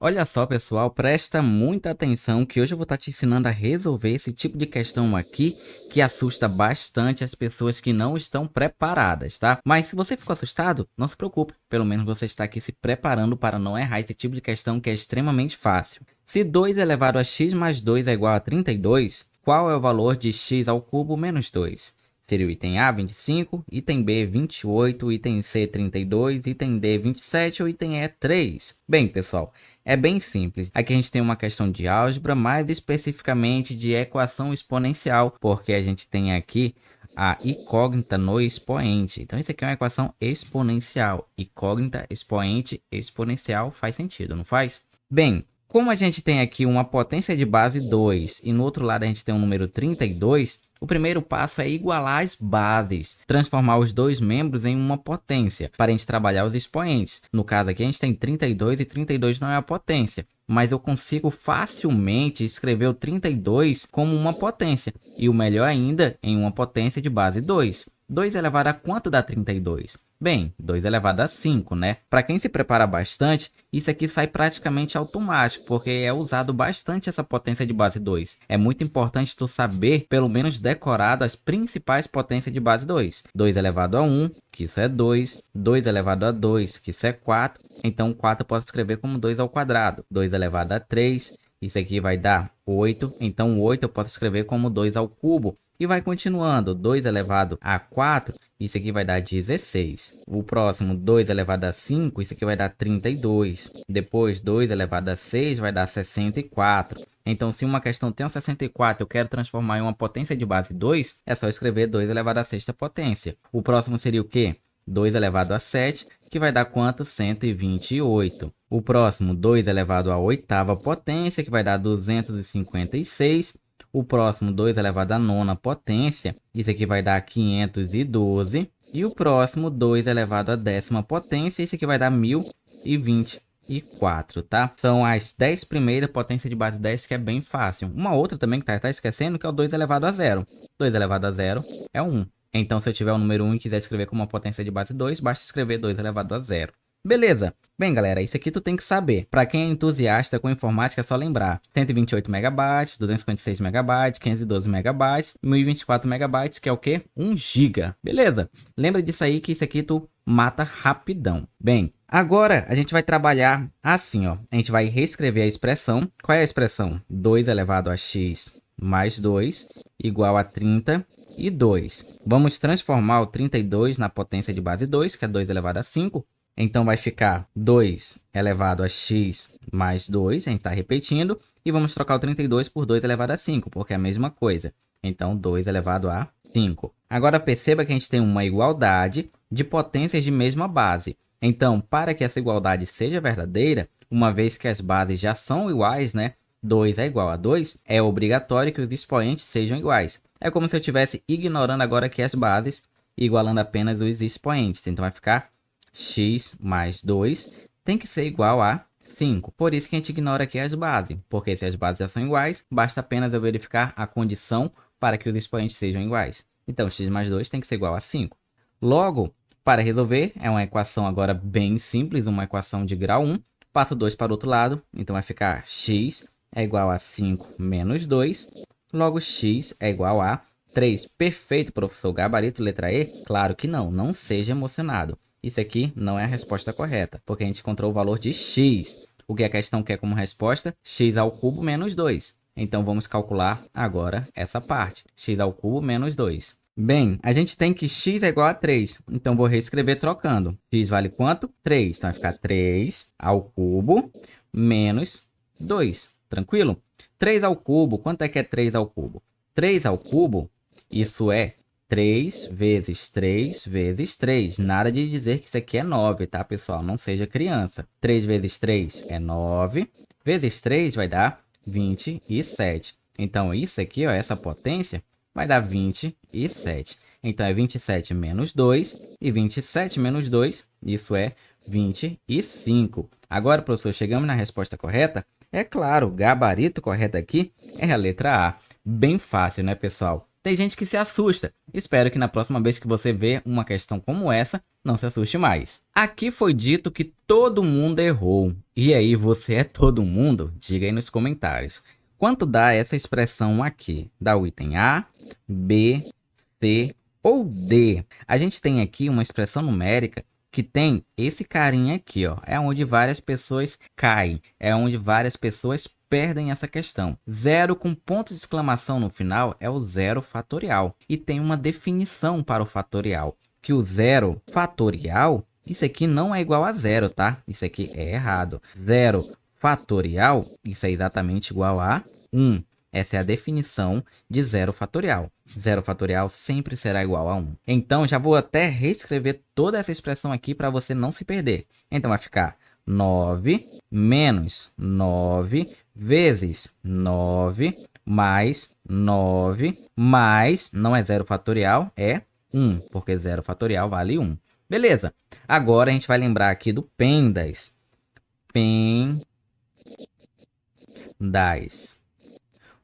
Olha só, pessoal, presta muita atenção que hoje eu vou estar te ensinando a resolver esse tipo de questão aqui que assusta bastante as pessoas que não estão preparadas, tá? Mas se você ficou assustado, não se preocupe, pelo menos você está aqui se preparando para não errar esse tipo de questão que é extremamente fácil. Se 2 elevado a x mais 2 é igual a 32, qual é o valor de x ao cubo menos 2? Seria o item A, 25, item B, 28, item C, 32, item D, 27 ou item E, 3. Bem, pessoal, é bem simples. Aqui a gente tem uma questão de álgebra, mais especificamente de equação exponencial, porque a gente tem aqui a incógnita no expoente. Então, isso aqui é uma equação exponencial. Incógnita, expoente, exponencial faz sentido, não faz? Bem, como a gente tem aqui uma potência de base 2 e no outro lado a gente tem um número 32, o primeiro passo é igualar as bases, transformar os dois membros em uma potência, para a gente trabalhar os expoentes. No caso aqui a gente tem 32 e 32 não é a potência, mas eu consigo facilmente escrever o 32 como uma potência, e o melhor ainda, em uma potência de base 2. 2 elevado a quanto dá 32? Bem, 2 elevado a 5, né? Para quem se prepara bastante, isso aqui sai praticamente automático, porque é usado bastante essa potência de base 2. É muito importante tu saber, pelo menos decorado, as principais potências de base 2. 2 elevado a 1, que isso é 2. 2 elevado a 2, que isso é 4. Então, 4 eu posso escrever como 2 ao quadrado. 2 elevado a 3, isso aqui vai dar 8. Então, 8 eu posso escrever como 2 ao cubo. E vai continuando, 2 elevado a 4, isso aqui vai dar 16. O próximo, 2 elevado a 5, isso aqui vai dar 32. Depois, 2 elevado a 6 vai dar 64. Então, se uma questão tem um 64 eu quero transformar em uma potência de base 2, é só escrever 2 elevado a sexta potência. O próximo seria o quê? 2 elevado a 7, que vai dar quanto? 128. O próximo, 2 elevado a oitava potência, que vai dar 256. O próximo, 2 elevado à nona potência, isso aqui vai dar 512. E o próximo, 2 elevado à décima potência, isso aqui vai dar 1024, tá? São as 10 primeiras potências de base 10, que é bem fácil. Uma outra também que tá esquecendo, que é o 2 elevado a 0. 2 elevado a 0 é 1. Então, se eu tiver o número 1 e quiser escrever como uma potência de base 2, basta escrever 2 elevado a 0. Beleza. Bem, galera, isso aqui tu tem que saber. Para quem é entusiasta com informática, é só lembrar. 128 MB, 256 MB, 512 MB, 1024 MB, que é o quê? 1 GB. Beleza? Lembra disso aí que isso aqui tu mata rapidão. Bem, agora a gente vai trabalhar assim, ó. A gente vai reescrever a expressão. Qual é a expressão? 2 elevado a x mais 2 igual a 32. Vamos transformar o 32 na potência de base 2, que é 2 elevado a 5. Então, vai ficar 2 elevado a x mais 2, a gente está repetindo, e vamos trocar o 32 por 2 elevado a 5, porque é a mesma coisa. Então, 2 elevado a 5. Agora, perceba que a gente tem uma igualdade de potências de mesma base. Então, para que essa igualdade seja verdadeira, uma vez que as bases já são iguais, né? 2 é igual a 2, é obrigatório que os expoentes sejam iguais. É como se eu estivesse ignorando agora aqui as bases e igualando apenas os expoentes. Então, vai ficar x mais 2 tem que ser igual a 5. Por isso que a gente ignora aqui as bases, porque se as bases já são iguais, basta apenas eu verificar a condição para que os expoentes sejam iguais. Então, x mais 2 tem que ser igual a 5. Logo, para resolver, é uma equação agora bem simples, uma equação de grau 1. Passo 2 para o outro lado, então vai ficar x é igual a 5 menos 2. Logo, x é igual a 3. Perfeito, professor. Gabarito, letra E? Claro que não, não seja emocionado. Isso aqui não é a resposta correta, porque a gente encontrou o valor de x. O que a questão quer como resposta? X ao cubo menos 2. Então, vamos calcular agora essa parte. X ao cubo menos 2. Bem, a gente tem que x é igual a 3. Então, vou reescrever trocando. X vale quanto? 3. Então, vai ficar 3 ao cubo menos 2. Tranquilo? 3 ao cubo, quanto é que é 3 ao cubo? 3 ao cubo, isso é 3 vezes 3 vezes 3. Nada de dizer que isso aqui é 9, tá, pessoal? Não seja criança. 3 vezes 3 é 9. Vezes 3 vai dar 27. Então, isso aqui, ó, essa potência, vai dar 27. Então, é 27 menos 2. E 27 menos 2, isso é 25. Agora, professor, chegamos na resposta correta? É claro, o gabarito correto aqui é a letra A. Bem fácil, né, pessoal? Tem gente que se assusta. Espero que na próxima vez que você ver uma questão como essa, não se assuste mais. Aqui foi dito que todo mundo errou. E aí, você é todo mundo? Diga aí nos comentários. Quanto dá essa expressão aqui? Dá o item A, B, C ou D? A gente tem aqui uma expressão numérica que tem esse carinha aqui, ó. É onde várias pessoas caem. É onde várias pessoas perdem essa questão. Zero com ponto de exclamação no final é o zero fatorial. E tem uma definição para o fatorial. Que o zero fatorial, isso aqui não é igual a zero, tá? Isso aqui é errado. Zero fatorial, isso é exatamente igual a 1. Essa é a definição de zero fatorial. Zero fatorial sempre será igual a 1. Então, já vou até reescrever toda essa expressão aqui para você não se perder. Então, vai ficar 9 menos 9 vezes 9 mais 9 mais, não é zero fatorial, é 1, porque zero fatorial vale 1. Beleza. Agora, a gente vai lembrar aqui do PENDAS. PENDAS.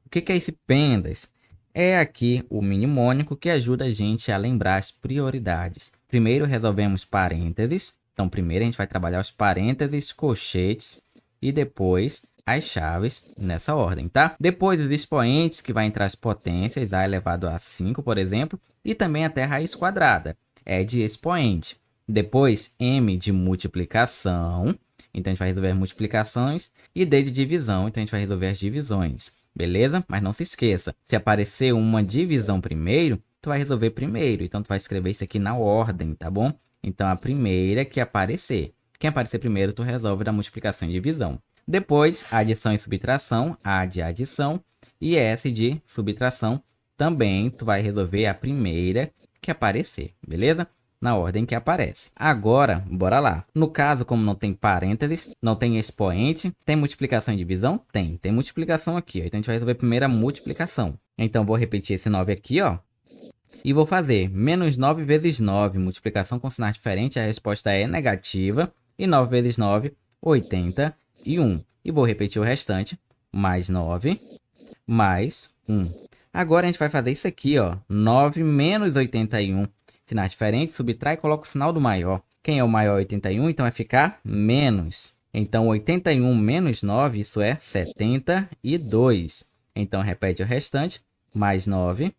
O que é esse PENDAS? É aqui o mnemônico que ajuda a gente a lembrar as prioridades. Primeiro resolvemos parênteses. Então, primeiro a gente vai trabalhar os parênteses, colchetes e depois as chaves nessa ordem, tá? Depois os expoentes, que vai entrar as potências, A elevado a 5, por exemplo, e também até a raiz quadrada. É de expoente. Depois, M de multiplicação. Então, a gente vai resolver as multiplicações. E D de divisão. Então, a gente vai resolver as divisões. Beleza? Mas não se esqueça, se aparecer uma divisão primeiro, tu vai resolver primeiro. Então, tu vai escrever isso aqui na ordem, tá bom? Então, a primeira que aparecer. Quem aparecer primeiro, tu resolve da multiplicação e divisão. Depois, adição e subtração, A de adição e S de subtração. Também, tu vai resolver a primeira que aparecer, beleza? Na ordem que aparece. Agora, bora lá. No caso, como não tem parênteses, não tem expoente, tem multiplicação e divisão? Tem. Tem multiplicação aqui, ó. Então, a gente vai resolver primeiro a multiplicação. Então, vou repetir esse 9 aqui, ó. E vou fazer menos 9 vezes 9. Multiplicação com sinais diferentes, a resposta é negativa. E 9 vezes 9, 81. E vou repetir o restante. Mais 9, mais 1. Agora, a gente vai fazer isso aqui, ó. 9 menos 81. Sinais diferentes, subtrai e coloca o sinal do maior. Quem é o maior? 81, então vai ficar menos. Então, 81 menos 9, isso é 72. Então, repete o restante, mais 9,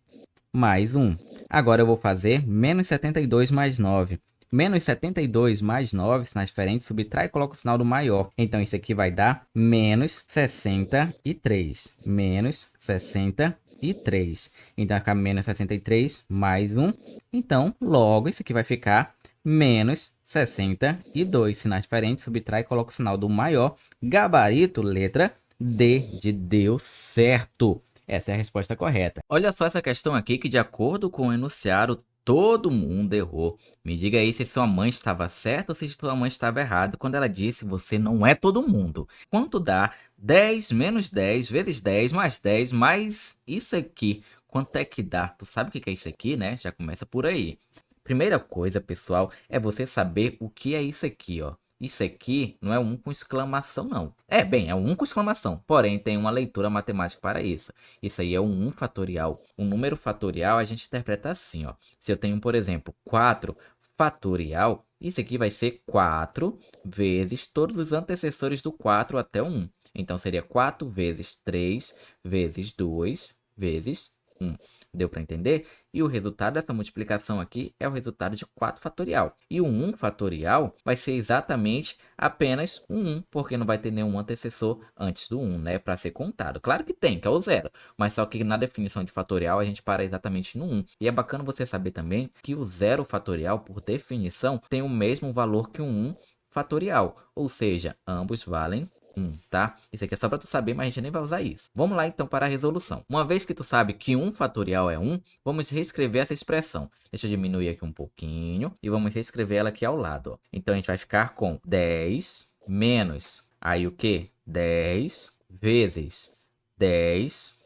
mais 1. Agora, eu vou fazer menos 72 mais 9. Menos 72 mais 9, sinais diferentes, subtrai e coloca o sinal do maior. Então, isso aqui vai dar menos 63. Menos 63. Então, vai ficar menos 63 mais 1. Então, logo, isso aqui vai ficar menos 62. Sinais diferentes, subtrai e coloca o sinal do maior. Gabarito, letra D de deu certo. Essa é a resposta correta. Olha só essa questão aqui que, de acordo com o enunciado, todo mundo errou. Me diga aí se sua mãe estava certa ou se sua mãe estava errada quando ela disse você não é todo mundo. Quanto dá 10 menos 10 vezes 10 mais 10 mais isso aqui? Quanto é que dá? Tu sabe o que é isso aqui, né? Já começa por aí. Primeira coisa, pessoal, é você saber o que é isso aqui, ó. Isso aqui não é um com exclamação, não. É um com exclamação, porém tem uma leitura matemática para isso. Isso aí é um 1 fatorial. O número fatorial a gente interpreta assim, ó. Se eu tenho, por exemplo, 4 fatorial, isso aqui vai ser 4 vezes todos os antecessores do 4 até o 1. Então, seria 4 vezes 3 vezes 2 vezes 1. Deu para entender? E o resultado dessa multiplicação aqui é o resultado de 4 fatorial. E o 1 fatorial vai ser exatamente apenas um 1, porque não vai ter nenhum antecessor antes do 1, né? Para ser contado. Claro que tem, que é o 0. Mas só que na definição de fatorial a gente para exatamente no 1. E é bacana você saber também que o 0 fatorial, por definição, tem o mesmo valor que o 1 fatorial. Ou seja, ambos valem 1, tá? Isso aqui é só para tu saber, mas a gente nem vai usar isso. Vamos lá então para a resolução. Uma vez que tu sabe que 1 fatorial é 1, vamos reescrever essa expressão. Deixa eu diminuir aqui um pouquinho e vamos reescrever ela aqui ao lado, ó. Então a gente vai ficar com 10 menos, aí o que? 10 vezes 10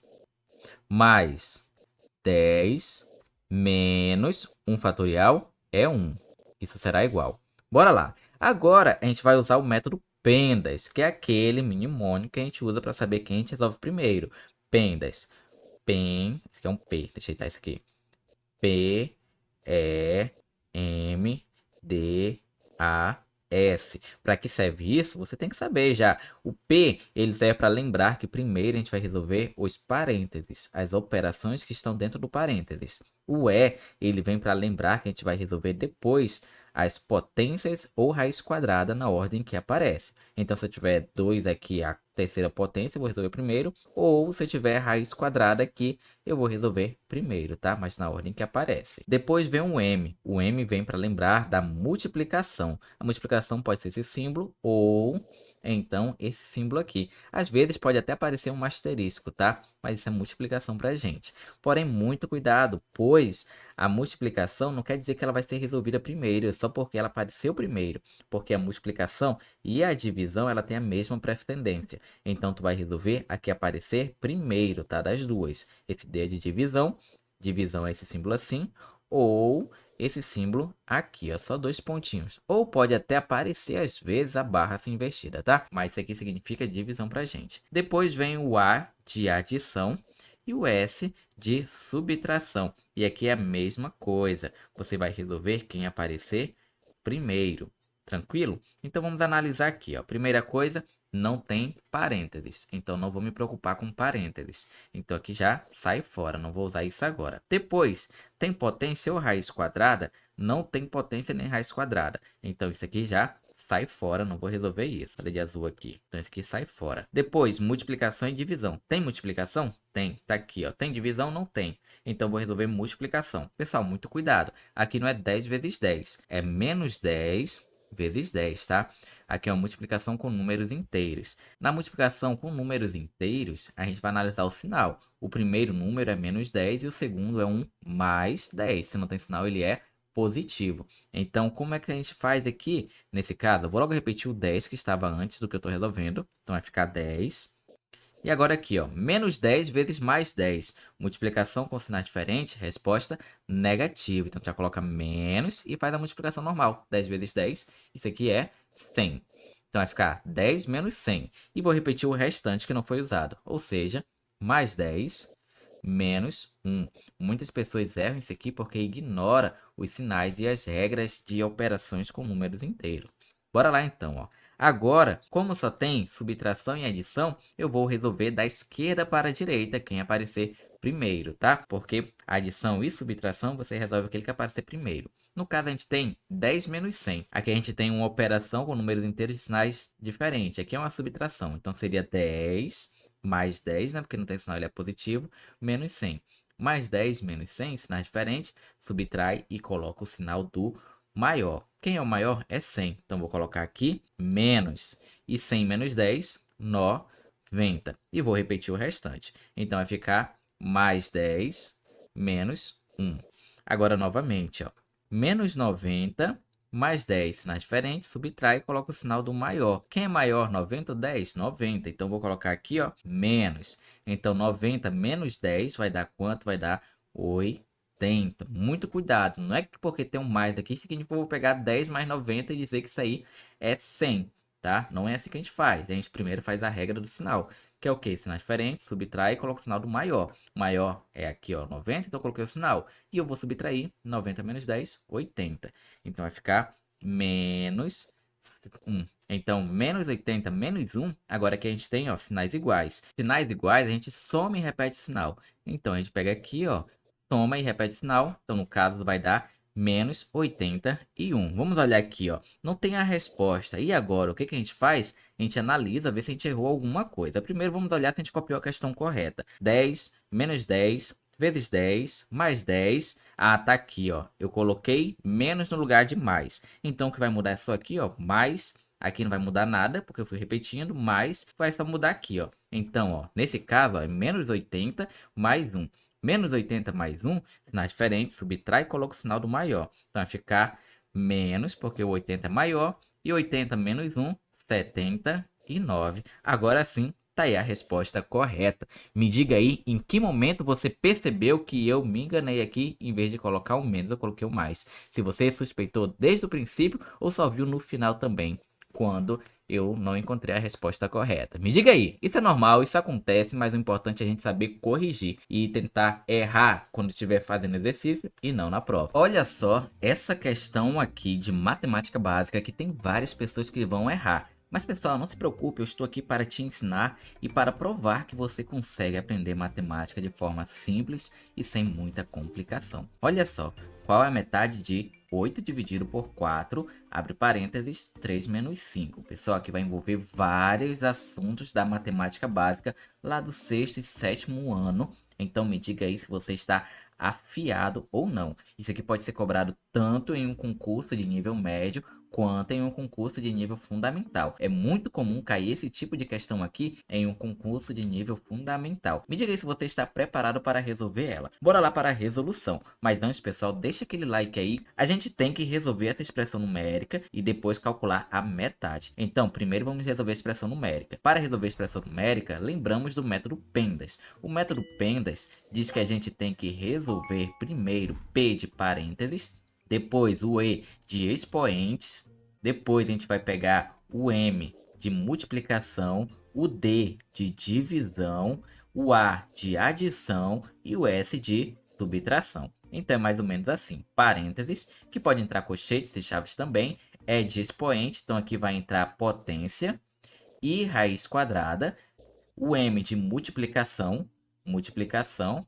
mais 10 menos 1 fatorial é 1. Isso será igual. Bora lá. Agora a gente vai usar o método PENDAS, que é aquele mnemônico que a gente usa para saber quem a gente resolve primeiro. PENDAS. PEM, esse aqui é um P, deixa eu ajeitar isso aqui. P, E, M, D, A, S. Para que serve isso? Você tem que saber já. O P, ele serve para lembrar que primeiro a gente vai resolver os parênteses, as operações que estão dentro do parênteses. O E, ele vem para lembrar que a gente vai resolver depois as potências ou raiz quadrada na ordem que aparece. Então, se eu tiver 2 aqui, a terceira potência, eu vou resolver primeiro. Ou se eu tiver raiz quadrada aqui, eu vou resolver primeiro, tá? Mas na ordem que aparece. Depois vem o M. O M vem para lembrar da multiplicação. A multiplicação pode ser esse símbolo ou então esse símbolo aqui. Às vezes pode até aparecer um asterisco, tá? Mas isso é multiplicação para a gente. Porém, muito cuidado, pois a multiplicação não quer dizer que ela vai ser resolvida primeiro, só porque ela apareceu primeiro. Porque a multiplicação e a divisão, ela tem a mesma precedência. Então, tu vai resolver a que aparecer primeiro, tá? Das duas. Esse D é de divisão. Divisão é esse símbolo assim. Ou esse símbolo aqui, ó. Só 2 pontinhos. Ou pode até aparecer, às vezes, a barra assim invertida, tá? Mas isso aqui significa divisão pra gente. Depois vem o A de adição e o S de subtração. E aqui é a mesma coisa. Você vai resolver quem aparecer primeiro. Tranquilo? Então vamos analisar aqui, ó. Primeira coisa, não tem parênteses. Então não vou me preocupar com parênteses. Então aqui já sai fora, não vou usar isso agora. Depois, tem potência ou raiz quadrada? Não tem potência nem raiz quadrada. Então isso aqui já sai fora, não vou resolver isso. Olha de azul aqui. Então isso aqui sai fora. Depois, multiplicação e divisão. Tem multiplicação? Tem. Tá aqui, ó. Tem divisão? Não tem. Então vou resolver multiplicação. Pessoal, muito cuidado. Aqui não é 10 vezes 10. É menos 10 vezes 10, tá? Aqui é uma multiplicação com números inteiros. Na multiplicação com números inteiros, a gente vai analisar o sinal. O primeiro número é menos 10 e o segundo é um mais 10. Se não tem sinal, ele é positivo. Então, como é que a gente faz aqui? Nesse caso, eu vou logo repetir o 10 que estava antes do que eu estou resolvendo. Então, vai ficar 10. E agora aqui, ó, menos 10 vezes mais 10. Multiplicação com sinais diferentes, resposta negativa. Então, já coloca menos e faz a multiplicação normal. 10 vezes 10, isso aqui é 100. Então, vai ficar 10 menos 100. E vou repetir o restante que não foi usado. Ou seja, mais 10 menos 1. Muitas pessoas erram isso aqui porque ignoram os sinais e as regras de operações com números inteiros. Bora lá então, ó. Agora, como só tem subtração e adição, eu vou resolver da esquerda para a direita quem aparecer primeiro, tá? Porque adição e subtração você resolve aquele que aparecer primeiro. No caso, a gente tem 10 menos 100. Aqui a gente tem uma operação com números inteiros e sinais diferentes. Aqui é uma subtração. Então, seria 10 mais 10, né? Porque não tem sinal, ele é positivo, menos 100. Mais 10 menos 100, sinais diferentes, subtrai e coloca o sinal do maior. Quem é o maior? É 100. Então, vou colocar aqui menos. E 100 menos 10, 90. E vou repetir o restante. Então, vai ficar mais 10 menos 1. Agora, novamente, ó. Menos 90 mais 10, sinais diferentes, subtrai e coloca o sinal do maior. Quem é maior? 90 ou 10? 90. Então, vou colocar aqui, ó, menos. Então, 90 menos 10 vai dar quanto? Vai dar 80. Muito cuidado. Não é que porque tem um mais aqui, significa que eu vou pegar 10 mais 90 e dizer que isso aí é 100, tá? Não é assim que a gente faz. A gente primeiro faz a regra do sinal, que é o quê? Sinais diferentes, subtrai e coloca o sinal do maior. O maior é aqui, ó, 90, então eu coloquei o sinal. E eu vou subtrair 90 menos 10, 80. Então vai ficar menos 1. Então, menos 80 menos 1, agora aqui a gente tem, ó, sinais iguais. Sinais iguais, a gente soma e repete o sinal. Então, a gente pega aqui, ó, soma e repete o sinal. Então, no caso, vai dar menos 81. Vamos olhar aqui, ó. Não tem a resposta. E agora, o que que a gente faz? A gente analisa, ver se a gente errou alguma coisa. Primeiro, vamos olhar se a gente copiou a questão correta. 10 menos 10 vezes 10 mais 10. Ah, tá aqui, ó. Eu coloquei menos no lugar de mais. Então, o que vai mudar é só aqui, ó. Mais. Aqui não vai mudar nada, porque eu fui repetindo. Mais vai só mudar aqui, ó. Então, ó. Nesse caso, ó, é menos 80 mais 1. Menos 80 mais 1, sinais diferentes, subtrai e coloca o sinal do maior. Então, vai ficar menos, porque o 80 é maior. E 80 menos 1, 79. Agora sim, tá aí a resposta correta. Me diga aí em que momento você percebeu que eu me enganei aqui. Em vez de colocar o menos, eu coloquei o mais. Se você suspeitou desde o princípio ou só viu no final também, quando eu não encontrei a resposta correta. Me diga aí, isso é normal, isso acontece, mas o importante é a gente saber corrigir e tentar errar quando estiver fazendo exercício e não na prova. Olha só, essa questão aqui de matemática básica que tem várias pessoas que vão errar. Mas pessoal, não se preocupe, eu estou aqui para te ensinar e para provar que você consegue aprender matemática de forma simples e sem muita complicação. Olha só, qual é a metade de 8 dividido por 4, abre parênteses, 3 menos 5. Pessoal, aqui vai envolver vários assuntos da matemática básica lá do sexto e sétimo ano. Então me diga aí se você está afiado ou não. Isso aqui pode ser cobrado tanto em um concurso de nível médio quanto em um concurso de nível fundamental. É muito comum cair esse tipo de questão aqui em um concurso de nível fundamental. Me diga aí se você está preparado para resolver ela. Bora lá para a resolução. Mas antes, pessoal, deixa aquele like aí. A gente tem que resolver essa expressão numérica e depois calcular a metade. Então, primeiro vamos resolver a expressão numérica. Para resolver a expressão numérica, lembramos do método Pendas. O método Pendas diz que a gente tem que resolver primeiro P de parênteses, depois o E de expoentes, depois a gente vai pegar o M de multiplicação, o D de divisão, o A de adição e o S de subtração. Então é mais ou menos assim, parênteses, que pode entrar colchetes e chaves também, é de expoente, então aqui vai entrar potência e raiz quadrada, o M de multiplicação,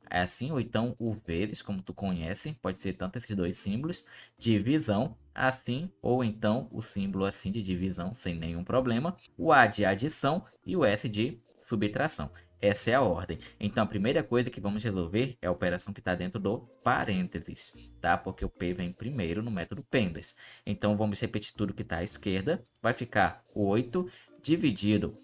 é assim, ou então o vezes, como tu conhece, pode ser tanto esses dois símbolos, divisão, assim, ou então o símbolo assim de divisão, sem nenhum problema, o A de adição e o S de subtração. Essa é a ordem. Então, a primeira coisa que vamos resolver é a operação que está dentro do parênteses, tá? Porque o P vem primeiro no método Pendas. Então, vamos repetir tudo que está à esquerda. Vai ficar 8 dividido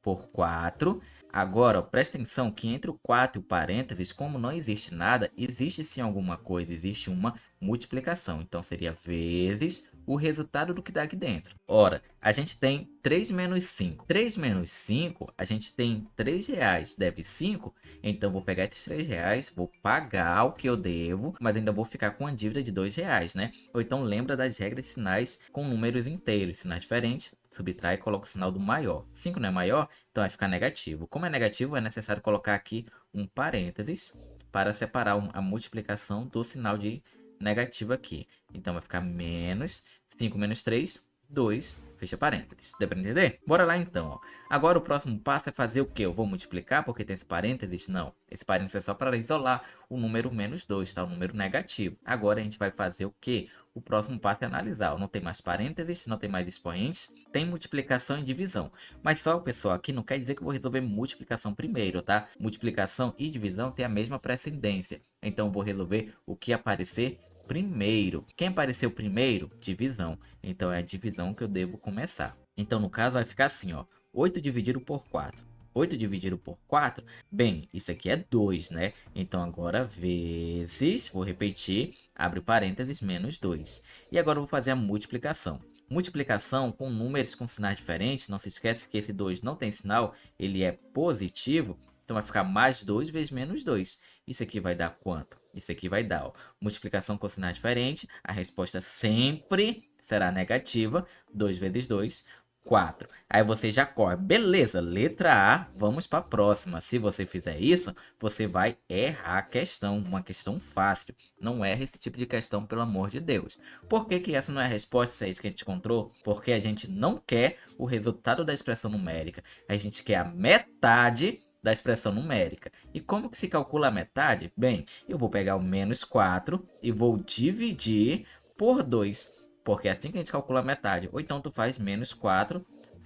por 4. Agora, ó, presta atenção que entre o 4 e o parênteses, como não existe nada, existe sim alguma coisa, existe uma multiplicação. Então, seria vezes o resultado do que dá aqui dentro. Ora, a gente tem 3 menos 5. 3 menos 5, a gente tem 3 reais, deve 5. Então, vou pegar esses 3 reais, vou pagar o que eu devo, mas ainda vou ficar com a dívida de 2 reais, né? Ou então, lembra das regras de sinais com números inteiros, sinais diferentes, subtrai e coloca o sinal do maior. 5 não é maior, então vai ficar negativo. Como é negativo, é necessário colocar aqui um parênteses para separar a multiplicação do sinal de negativo aqui. Então vai ficar menos 5 menos 3, 2, fecha parênteses. Deu para entender? Bora lá então. Ó. Agora o próximo passo é fazer o quê? Eu vou multiplicar porque tem esse parênteses? Não. Esse parênteses é só para isolar o número menos 2, tá? O número negativo. Agora a gente vai fazer o quê? O próximo passo é analisar. Ó. Não tem mais parênteses, não tem mais expoentes, tem multiplicação e divisão. Mas só, pessoal, aqui não quer dizer que eu vou resolver multiplicação primeiro, tá? Multiplicação e divisão tem a mesma precedência. Então eu vou resolver o que aparecer primeiro. Quem apareceu primeiro? Divisão. Então é a divisão que eu devo começar. Então no caso vai ficar assim, ó. 8 dividido por 4. 8 dividido por 4, bem, isso aqui é 2, né? Então agora vezes, vou repetir, abre parênteses, menos 2. E agora eu vou fazer a multiplicação. Multiplicação com números com sinais diferentes, não se esquece que esse 2 não tem sinal, ele é positivo. Então vai ficar mais 2 vezes menos 2. Isso aqui vai dar quanto? Isso aqui vai dar, ó, multiplicação com sinais diferentes, a resposta sempre será negativa, 2 vezes 2, 4. Aí você já corre. Beleza, letra A, vamos para a próxima. Se você fizer isso, você vai errar a questão, uma questão fácil. Não erra esse tipo de questão, pelo amor de Deus. Por que que essa não é a resposta, se é isso que a gente encontrou? Porque a gente não quer o resultado da expressão numérica. A gente quer a metade da expressão numérica. E como que se calcula a metade? Bem, eu vou pegar o menos 4 e vou dividir por 2. Porque é assim que a gente calcula a metade. Ou então tu faz menos 4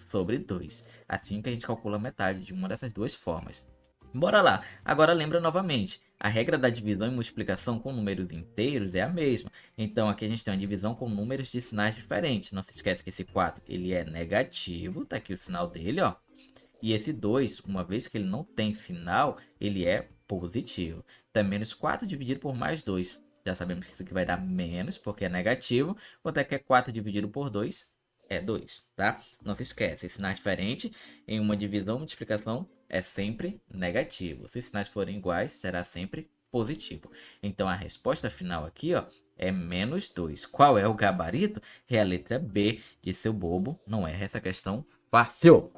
sobre 2. Assim que a gente calcula a metade de uma dessas duas formas. Bora lá. Agora lembra novamente. A regra da divisão e multiplicação com números inteiros é a mesma. Então aqui a gente tem uma divisão com números de sinais diferentes. Não se esquece que esse 4 ele é negativo. Tá aqui o sinal dele, ó. E esse 2, uma vez que ele não tem sinal, ele é positivo. Então é menos 4 dividido por mais 2. Já sabemos que isso aqui vai dar menos, porque é negativo. Quanto é que é 4 dividido por 2? É 2, tá? Não se esquece, sinais diferentes em uma divisão ou multiplicação é sempre negativo. Se os sinais forem iguais, será sempre positivo. Então a resposta final aqui, ó, é menos 2. Qual é o gabarito? É a letra B de seu bobo. Não é essa questão Fácil!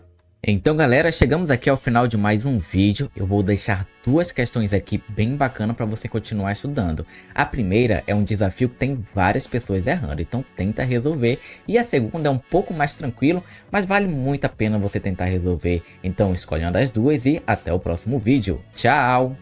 Então galera, chegamos aqui ao final de mais um vídeo. Eu vou deixar duas questões aqui bem bacanas para você continuar estudando. A primeira é um desafio que tem várias pessoas errando, então tenta resolver. E a segunda é um pouco mais tranquilo, mas vale muito a pena você tentar resolver. Então escolhe uma das duas e até o próximo vídeo. Tchau!